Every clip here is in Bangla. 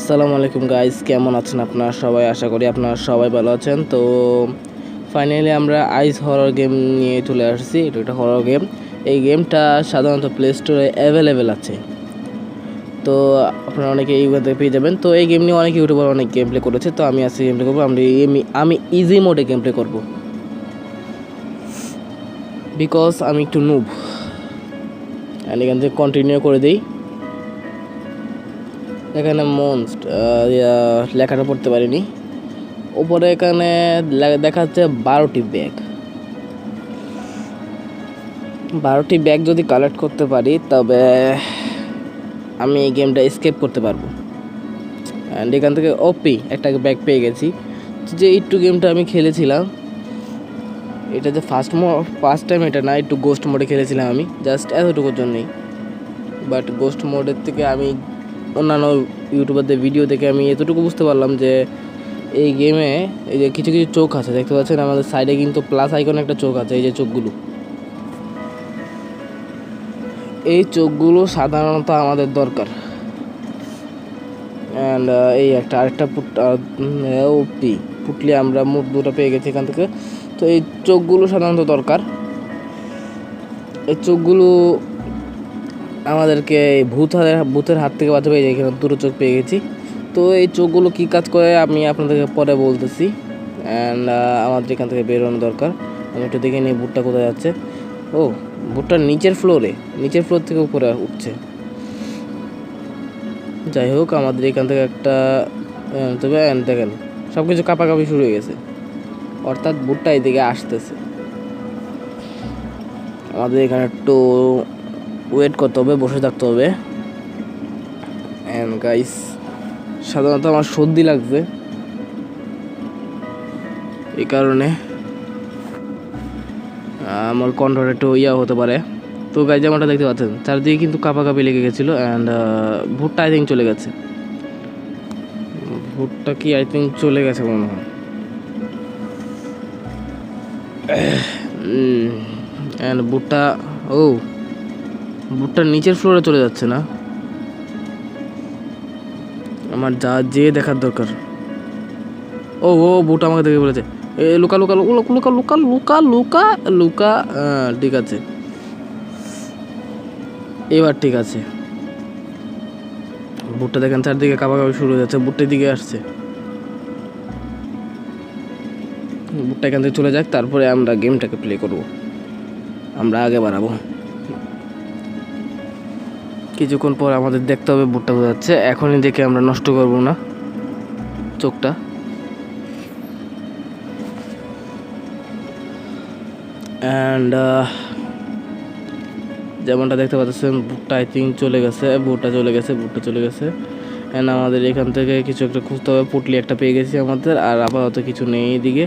আসসালামু আলাইকুম গাইস, কেমন আছেন আপনারা সবাই? আশা করি আপনারা সবাই ভালো আছেন। তো ফাইনালি আমরা আইস হরর গেম নিয়ে চলে আসছি। এটা একটা হরর গেম। এই গেমটা সাধারণত প্লে স্টোরে অ্যাভেলেবেল আছে, তো আপনারা অনেকে এইখান থেকে পেয়ে যাবেন। তো এই গেম নিয়ে অনেক ইউটিউবার অনেক গেম প্লে করেছে, তো আমি আজকে গেম প্লে করবো। আমি ইজি মোডে গেম প্লে করবো, বিকজ আমি একটু নুব। অ্যান্ড এখান থেকে কন্টিনিউ করে দিই। এখানে মনস্ট লেখাটা পড়তে পারিনি। উপরে এখানে দেখা যাচ্ছে 12টি ব্যাগ। 12টি ব্যাগ যদি কালেক্ট করতে পারি তবে আমি এই গেমটা স্কেপ করতে পারবো। অ্যান্ড এখান থেকে একটা ব্যাগ পেয়ে গেছি। যে একটু গেমটা আমি খেলেছিলাম, এটা যে ফার্স্ট টাইম এটা না, একটু গোস্ট মোডে খেলেছিলাম আমি, জাস্ট এতটুকুর জন্যই। বাট গোস্ট মোডের থেকে আমি অন্যান্য ইউটিউবারদের ভিডিও দেখে আমি এতটুকু বুঝতে পারলাম যে এই গেমে এই যে কিছু কিছু চোখ আছে, দেখতে পাচ্ছেন আমাদের সাইডে কিন্তু প্লাস আইকনে একটা চোখ আছে। এই যে চোখগুলো, এই চোখগুলো সাধারণত আমাদের দরকার। অ্যান্ড এই আরেকটা পুটলি আমরা মোট দুটো পেয়ে গেছি এখান থেকে। তো এই চোখগুলো সাধারণত দরকার। এই চোখগুলো আমাদেরকে ভূতের হাত থেকে বাঁচাবে। এখানে দুটো চোখ পেয়ে গেছি। তো এই চোখগুলো কী কাজ করে আমি আপনাদেরকে পরে বলতেছি। অ্যান্ড আমাদের এখান থেকে বেরোনো দরকার। আমি একটু দেখে নিই ভূতটা কোথায় যাচ্ছে। ও, ভূতটা নিচের ফ্লোর থেকে উপরে উঠছে। যাই হোক, আমাদের এখান থেকে একটা তবে দেখেন সব কিছু কাঁপাকাঁপি শুরু হয়ে গেছে, অর্থাৎ ভূতটা এদিকে আসতেছে। আমাদের এখানে একটু ওয়েট করতে হবে, বসে থাকতে হবে। অ্যান্ড গাইস, সাধারণত আমার সর্দি লাগছে, এই কারণে আমার কণ্ঠটা একটু হতে পারে। তো গাইস, যেমনটা দেখতে পাচ্ছেন চারদিকে কিন্তু কাঁপাকাঁপি লেগে গেছিলো। অ্যান্ড ভূতটা আই থিঙ্ক চলে গেছে। ভূতটা কি আই থিঙ্ক চলে গেছে মনে হয়। অ্যান্ড ভূতটা নিচের ফ্লোরে চলে যাচ্ছে না। আমার যেয়ে দেখার দরকার। ও ভূত আমাকে দেখে বলেছে লুকা লুকা লুকা লুকা লুকা লুকা লুকা। ঠিক আছে, এবার ঠিক আছে। ভূতটা দেখেন চারদিকে কাঁপাকাঁপি শুরু হয়ে যাচ্ছে, ভূতটার দিকে আসছে। ভূতটা এখান থেকে চলে যাক, তারপরে আমরা গেমটাকে প্লে করব, আমরা আগে বাড়াবো। কিছুক্ষণ পর আমাদের দেখতে হবে ভূতটা কোথায় যাচ্ছে। এখনই দেখে আমরা নষ্ট করব না চোখটা। অ্যান্ড যেমনটা দেখতে পাচ্ছেন ভূতটা আই থিঙ্ক চলে গেছে। অ্যান্ড আমাদের এখান থেকে কিছু একটা খুঁজতে হবে। পুটলি একটা পেয়ে গেছি আমাদের, আর আপাতত কিছু নেই এইদিকে।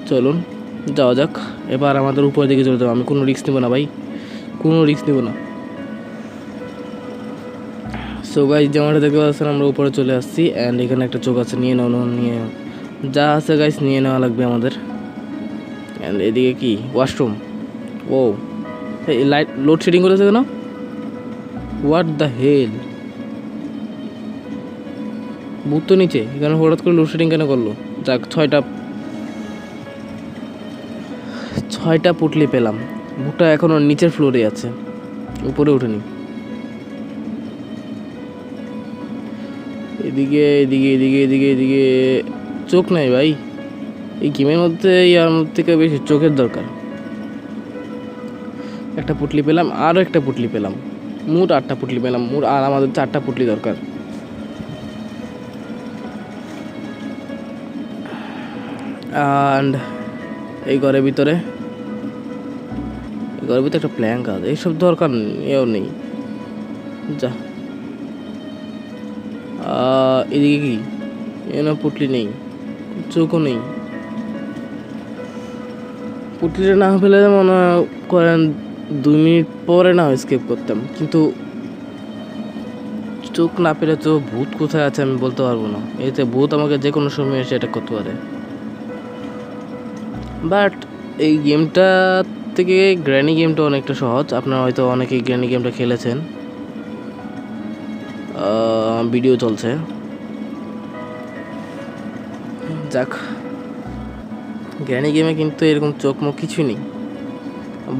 চলুন যাওয়া যাক। এবার আমাদের উপরের দিকে চলে যাবো। আমি কোনো রিস্ক নেবো না ভাই, কোনো রিস্ক নেবো না। সো গাইস, যেমনটা দেখতে পাচ্ছেন আমরা উপরে চলে আসছি। অ্যান্ড এখানে একটা চোখ আছে, নিয়ে যা আছে গাইস নিয়ে নেওয়া লাগবে আমাদের। অ্যান্ড এদিকে কি ওয়াশরুম? ও, এই লাইট লোডশেডিং করেছে কেন? What the hell! ভূত তো নিচে, এখানে হঠাৎ করে লোডশেডিং কেন করলো? যাক, ছয়টা পুটলি পেলাম। ভূতটা এখনো নিচের ফ্লোরে আছে, উপরে ওঠেনি। এদিকে চোখ নাই ভাই। এই গেমের মধ্যে ইয়ার থেকে বেশি চোখের দরকার। একটা পুটলি পেলাম, আরও একটা পুটলি পেলাম, মোট 8টা পুটলি পেলাম। আর আমাদের 4টা পুটলি দরকার। অ্যান্ড এই ঘরের ভিতরে একটা প্ল্যাঙ্ক আছে। এইসব দরকার নেই। যা, এদিকে কি এনে পুটলি নেই, চোখও নেই। পুটলিটা না পেলে মনে করেন 2 মিনিট পরে না স্কেপ করতাম, কিন্তু চোখ না পেলে তো ভূত কোথায় আছে আমি বলতে পারবো না। এতে ভূত আমাকে যে কোনো সময় এসে অ্যাটাক করতে পারে। বাট এই গেমটা থেকে গ্র্যানি গেমটা অনেকটা সহজ। আপনারা হয়তো অনেকেই গ্র্যানি গেমটা খেলেছেন। ভিডিও চলছে। যাক, গ্র্যানি গেমে কিন্তু এরকম চোখ মুখ কিছুই নেই,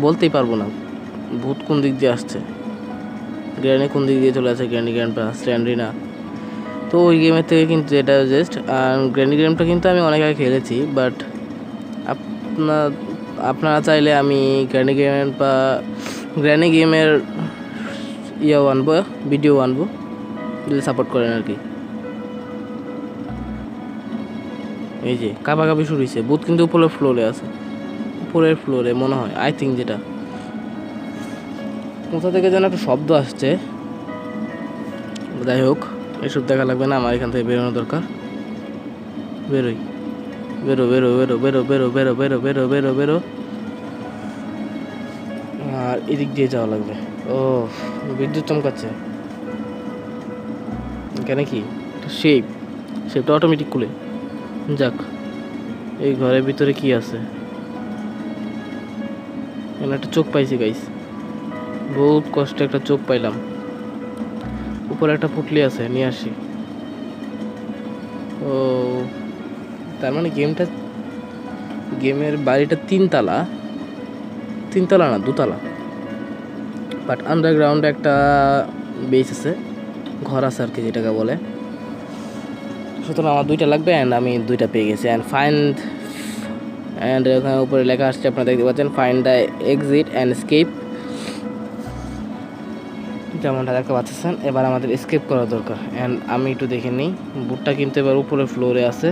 বলতেই পারবো না ভূত কোন দিক দিয়ে আসছে, গ্র্যানি কোন দিক দিয়ে চলে আসে, গ্র্যানি গ্র্যান্ডপা স্ট্যান্ড্রিনা। তো ওই গেমের থেকে কিন্তু এটা জাস্ট, গ্র্যানি গেমটা কিন্তু আমি অনেক আগে খেলেছি, বাট আপনারা চাইলে আমি গ্র্যানি গেমের আনবো, ভিডিও আনবো, যদি সাপোর্ট করেন আর কি। এই যে কাবাকাবি শুরু হয়েছে, ভূত কিন্তু উপরের ফ্লোরে আছে, উপরের ফ্লোরে মনে হয়, আই থিঙ্ক। যেটা কোথা থেকে যেন একটা শব্দ আসছে, যাই হোক এসব দেখা লাগবে না, আমার এখান থেকে বেরোনো দরকার। বেরোই, বেরো বেরো বেরো বেরো বেরো বেরো বেরো বেরো বেরো বেরো। আর এদিক দিয়ে যাওয়া লাগবে। ও, বিদ্যুৎ চমকাচ্ছে এখানে, কি শেপটা অটোমেটিক খুলে। যাক, এই ঘরের ভিতরে কি আছে? এখানে একটা চোখ পাইছি গাইস, বহুত কষ্টে একটা চোখ পাইলাম। উপরে একটা পুটলি আছে, নিয়ে আসি। ও, তার মানে গেমের বাড়িটা তিনতলা না, দুতলা, বাট আন্ডারগ্রাউন্ডে একটা বেস আছে, ঘর আছে আর কি, যেটাকে বলে। সুতরাং আমার 2টা লাগবে, অ্যান্ড আমি 2টা পেয়ে গেছি। অ্যান্ড ওখানে উপরে লেখা আসছে, আপনারা দেখতে পাচ্ছেন, find the exit and escape, যেমনটা দেখতে পাচ্ছেন। এবার আমাদের এসকেপ করা দরকার। অ্যান্ড আমি একটু দেখে নিই, বুটটা কিন্তু এবার উপরে ফ্লোরে আছে।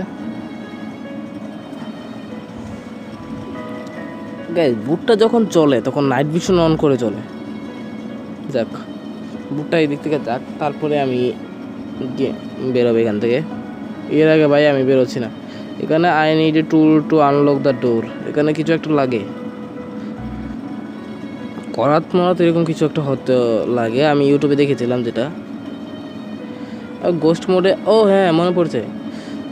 গাইস, বুটটা যখন চলে তখন নাইট ভিশন অন করে চলে। যাক, বুটটা এই দিক থেকে যাক, তারপরে আমি বেরোবো এখান থেকে। এর আগে ভাই আমি বেরোচ্ছি না। এখানে I need a tool two unlock the door, এখানে কিছু একটা লাগে, করাত এরকম কিছু একটা হতে লাগে, আমি ইউটিউবে দেখেছিলাম যেটা গোস্ট মোডে। ও হ্যাঁ, মনে পড়ছে,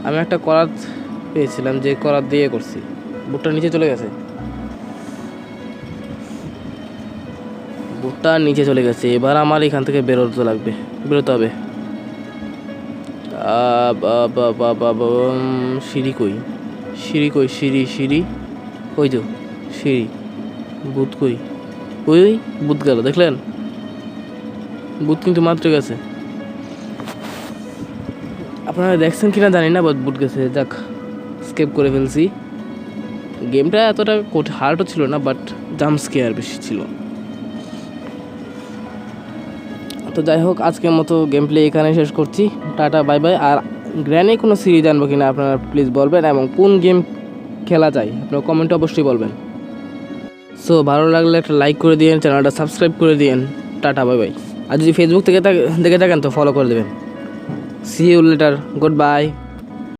আমি একটা করাত পেয়েছিলাম, যে করাত দিয়ে করছি। বুটটা নিচে চলে গেছে, বুটটা নিচে চলে গেছে। এবার আমার এখান থেকে বেরোতে হবে। সিঁড়ি কই, সিঁড়ি ওই তো সিঁড়ি। ভূত কই? ওই ভূত গেল, দেখলেন? ভূত কিন্তু মাত্র গেছে, আপনারা দেখছেন কিনা জানি না, বাট ভূত গেছে। যাক, স্কেপ করে ফেলছি। গেমটা এতটা হার্ডও ছিল না, বাট জাম্প স্কেয়ার বেশি ছিল। তো যাই হোক, আজকের মতো গেম প্লে এখানে শেষ করছি। Tata, bye bye. আর গ্র্যানি কোনো সিরিজ আনবো কিনা আপনারা প্লিজ বলবেন, এবং কোন গেম খেলা যায় আপনারা কমেন্টে অবশ্যই বলবেন। সো ভালো লাগলে একটা লাইক করে দিন, চ্যানেলটা সাবস্ক্রাইব করে দিন। Tata, bye bye. আর যদি ফেসবুক থেকে দেখে থাকেন তো ফলো করে দেবেন। See you later, good bye.